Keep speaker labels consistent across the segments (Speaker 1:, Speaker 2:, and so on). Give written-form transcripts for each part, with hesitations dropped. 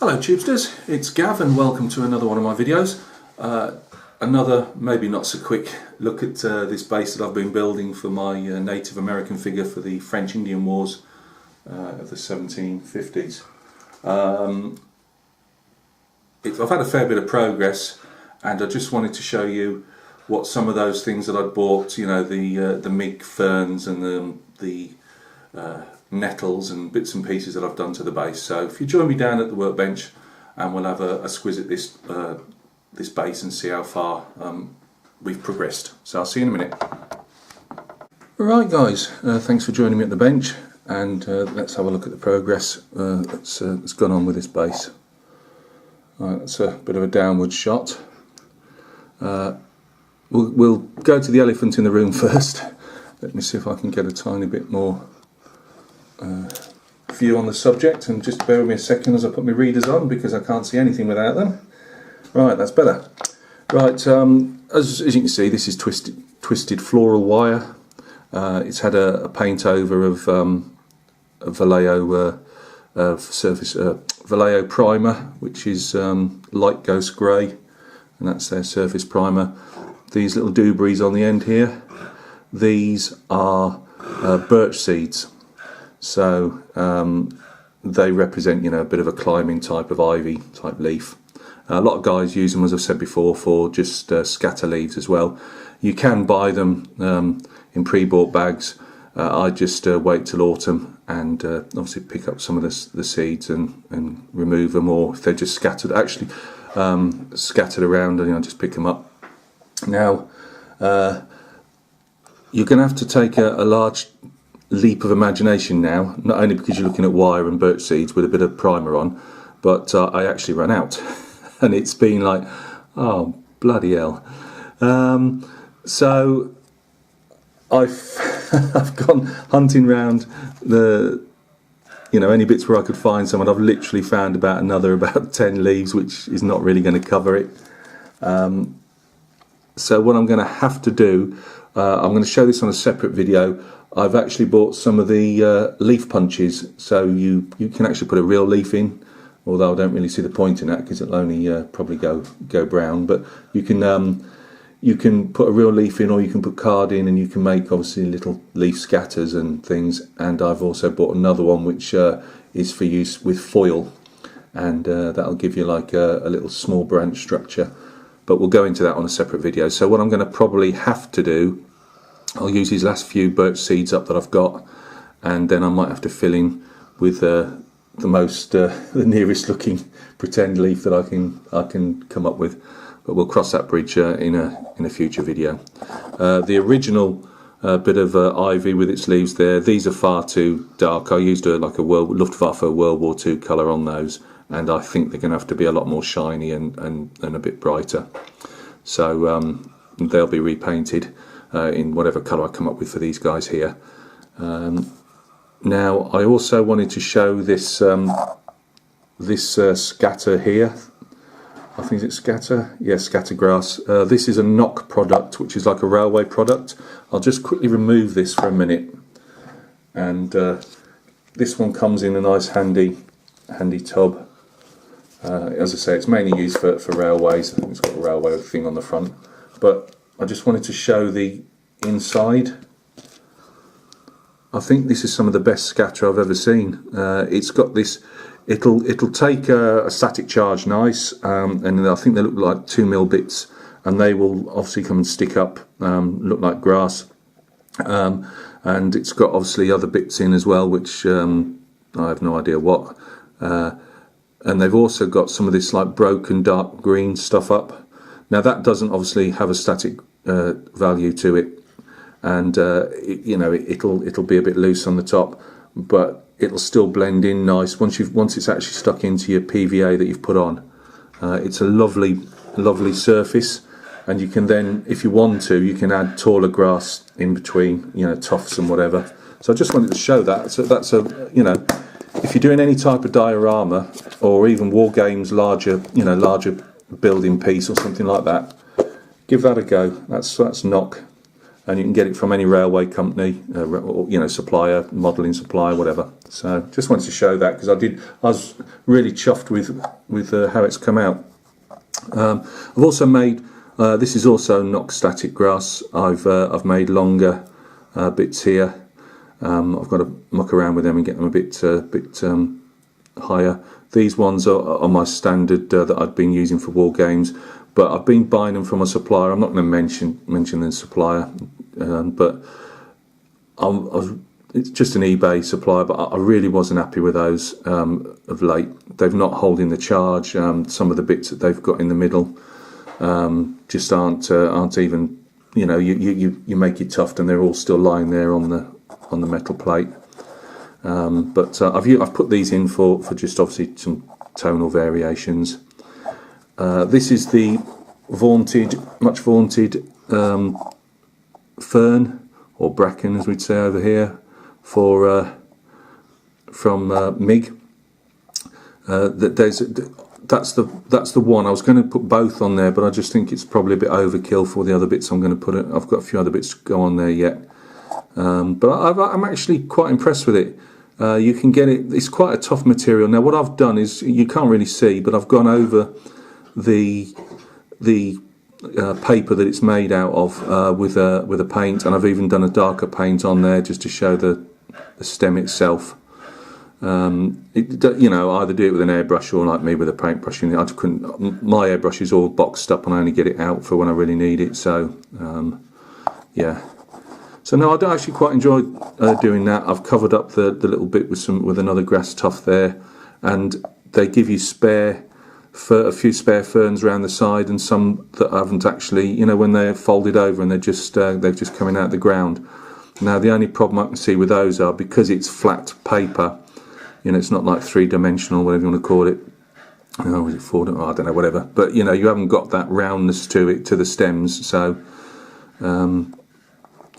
Speaker 1: Hello Tubesters, it's Gav and welcome to another one of my videos. Another, maybe not so quick, look at this base that I've been building for my Native American figure for the French-Indian Wars of the 1750s. I've had a fair bit of progress, and I just wanted to show you what some of those things that I'd bought, you know, the Mig ferns and the nettles and bits and pieces that I've done to the base. So if you join me down at the workbench, and we'll have a squiz at this base and see how far we've progressed. So I'll see you in a minute. Right guys, thanks for joining me at the bench, and let's have a look at the progress that's gone on with this base. Right, that's a bit of a downward shot. We'll go to the elephant in the room first. Let me see if I can get a tiny bit more view on the subject, and just bear with me a second as I put my readers on because I can't see anything without them. Right, that's better. Right, as you can see, this is twisted floral wire. It's had a paint over of Vallejo Vallejo primer, which is light ghost grey, and that's their surface primer. These little dooberries on the end here, these are birch seeds. So they represent, you know, a bit of a climbing type of ivy type leaf. A lot of guys use them, as I've said before, for just scatter leaves as well. You can buy them in pre-bought bags. I just wait till autumn and obviously pick up some of the seeds and remove them, or if they're just scattered, actually scattered around, and, you know, just pick them up. Now you're going to have to take a large leap of imagination now, not only because you're looking at wire and birch seeds with a bit of primer on, but I actually ran out. And it's been like, oh bloody hell. So I've gone hunting round any bits where I could find some, and I've literally found about 10 leaves, which is not really going to cover it. So what I'm going to have to do, I'm going to show this on a separate video. I've actually bought some of the leaf punches, so you can actually put a real leaf in, although I don't really see the point in that because it'll only probably go brown. But you can put a real leaf in, or you can put card in, and you can make obviously little leaf scatters and things. And I've also bought another one which is for use with foil, and that'll give you like a little small branch structure. But we'll go into that on a separate video. So what I'm going to probably have to do, I'll use these last few birch seeds up that I've got, and then I might have to fill in with the nearest looking pretend leaf that I can come up with. But we'll cross that bridge in a future video. The original bit of ivy with its leaves there, these are far too dark. I used like a Luftwaffe World War II colour on those, and I think they're going to have to be a lot more shiny and a bit brighter. So they'll be repainted in whatever colour I come up with for these guys here. Now I also wanted to show this scatter here. I think it's scatter, yeah, scatter grass. This is a knock product, which is like a railway product. I'll just quickly remove this for a minute, and this one comes in a nice handy tub. As I say, it's mainly used for railways. I think it's got a railway thing on the front, but I just wanted to show the inside. I think this is some of the best scatter I've ever seen. It's got this, it'll take a static charge nice, and I think they look like 2mm bits, and they will obviously come and stick up, look like grass. And it's got obviously other bits in as well, which I have no idea what. And they've also got some of this like broken dark green stuff up. Now that doesn't obviously have a static value to it, and it'll be a bit loose on the top, but it'll still blend in nice once it's actually stuck into your PVA that you've put on. It's a lovely surface, and you can then, if you want to, you can add taller grass in between, tufts and whatever. So I just wanted to show that. So that's if you're doing any type of diorama, or even war games, larger building piece or something like that, give that a go. That's knock. and you can get it from any railway company, you know, supplier, modelling supplier, whatever. So just wanted to show that because I was really chuffed with how it's come out. I've also made this is also knock static grass. I've made longer bits here. I've got to muck around with them and get them a bit higher. These ones are my standard that I've been using for war games, but I've been buying them from a supplier. I'm not going to mention the supplier, but it's just an eBay supplier, but I really wasn't happy with those of late. They're not holding the charge. Some of the bits that they've got in the middle just aren't even, you know, you make it tough and they're all still lying there on the metal plate. But I've put these in for just obviously some tonal variations. This is the much vaunted fern, or bracken as we'd say over here, from MIG. That's the one. I was going to put both on there, but I just think it's probably a bit overkill for the other bits I'm going to put it. I've got a few other bits to go on there yet, but I'm actually quite impressed with it. You can get it. It's quite a tough material. Now, what I've done is, you can't really see, but I've gone over the paper that it's made out of with a paint, and I've even done a darker paint on there just to show the stem itself. You know, either do it with an airbrush or like me with a paintbrush. I just couldn't. My airbrush is all boxed up, and I only get it out for when I really need it. So yeah. So no, I do actually quite enjoy doing that. I've covered up the little bit with another grass tuft there, and they give you a few spare ferns around the side, and some that haven't actually, you know, when they're folded over and they've just coming out of the ground. Now the only problem I can see with those are, because it's flat paper, you know, it's not like three-dimensional, whatever you want to call it. Oh, is it four? Oh, I don't know, whatever. But you know, you haven't got that roundness to it, to the stems, so I'm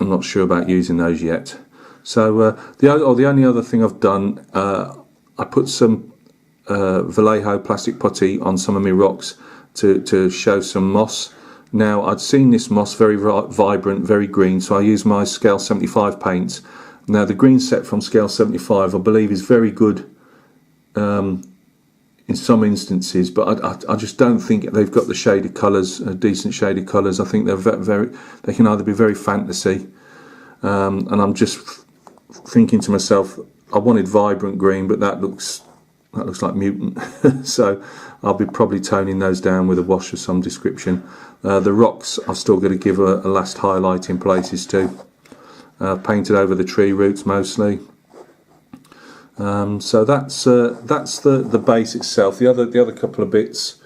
Speaker 1: not sure about using those yet. So the only other thing I've done, I put some Vallejo plastic putty on some of my rocks to show some moss. Now, I'd seen this moss very vibrant, very green, so I used my scale 75 paints. Now, the green set from scale 75, I believe, is very good in some instances, but I just don't think they've got the shaded colours, decent shaded colours. I think they can either be very fantasy, and I'm just thinking to myself, I wanted vibrant green, but that looks like mutant. So I'll be probably toning those down with a wash of some description. The rocks I've still got to give a last highlight in places too. Painted over the tree roots mostly. So that's the base itself. The other couple of bits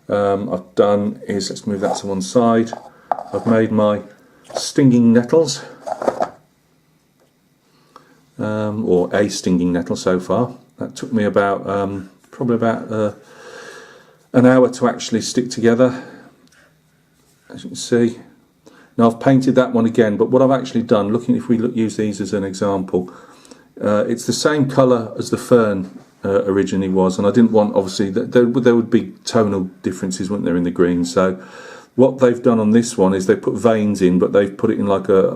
Speaker 1: I've done is, let's move that to one side. I've made my stinging nettles, or a stinging nettle so far. That took me about probably about an hour to actually stick together, as you can see. Now I've painted that one again, but what I've actually done, if we use these as an example, it's the same colour as the fern originally was, and I didn't want, obviously, there would be tonal differences, wouldn't there, in the green. So what they've done on this one is they put veins in, but they've put it in like a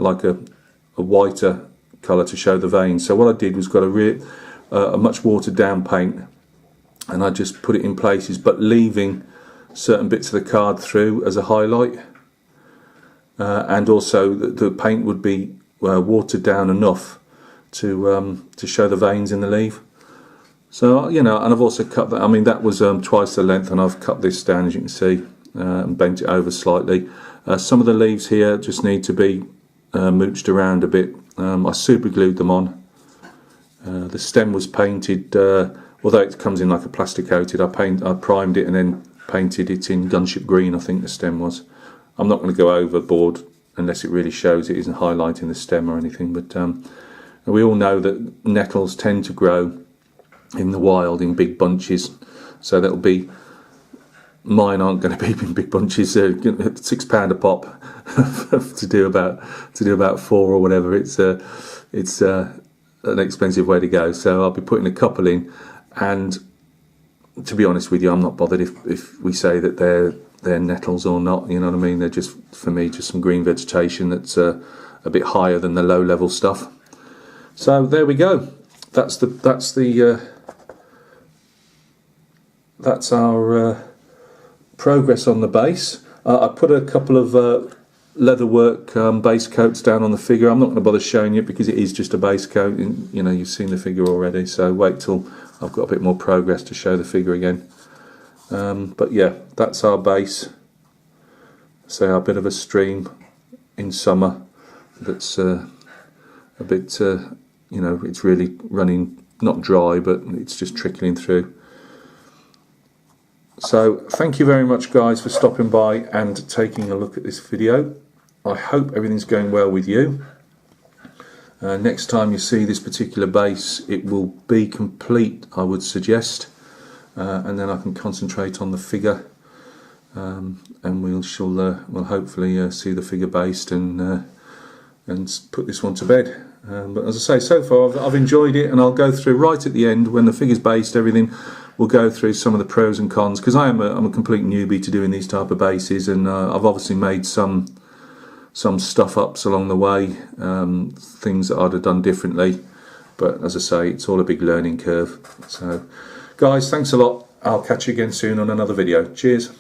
Speaker 1: whiter colour to show the veins. So what I did was got a much watered down paint, and I just put it in places, but leaving certain bits of the card through as a highlight, and also the paint would be watered down enough to show the veins in the leaf. So, you know, and I've also cut that. I mean, that was twice the length, and I've cut this down, as you can see, and bent it over slightly. Some of the leaves here just need to be mooched around a bit. I super glued them on. The stem was painted, although it comes in like a plastic coated. I primed it and then painted it in gunship green, I think the stem was. I'm not going to go overboard unless it really shows it isn't highlighting the stem or anything, but we all know that nettles tend to grow in the wild in big bunches, so that'll be, mine aren't going to be in big bunches, £6 a pop to do about 4 or whatever. It's an expensive way to go, so I'll be putting a couple in, and to be honest with you, I'm not bothered if we say that they're nettles or not, you know what I mean. They're just, for me, just some green vegetation that's a bit higher than the low level stuff. So there we go. That's our progress on the base. I put a couple of leatherwork base coats down on the figure. I'm not going to bother showing you because it is just a base coat, and you know, you've seen the figure already, so wait till I've got a bit more progress to show the figure again. But yeah, that's our base. So a bit of a stream in summer that's a bit you know, it's really running, not dry, but it's just trickling through. So thank you very much guys for stopping by and taking a look at this video. I hope everything's going well with you. Next time you see this particular base, it will be complete, I would suggest, and then I can concentrate on the figure, and we'll hopefully see the figure based and put this one to bed. But as I say, so far I've enjoyed it, and I'll go through right at the end when the figure's based, everything. We'll go through some of the pros and cons, because I'm a complete newbie to doing these type of bases, and I've obviously made some stuff ups along the way, things that I'd have done differently. But as I say, it's all a big learning curve. So guys, thanks a lot. I'll catch you again soon on another video. Cheers.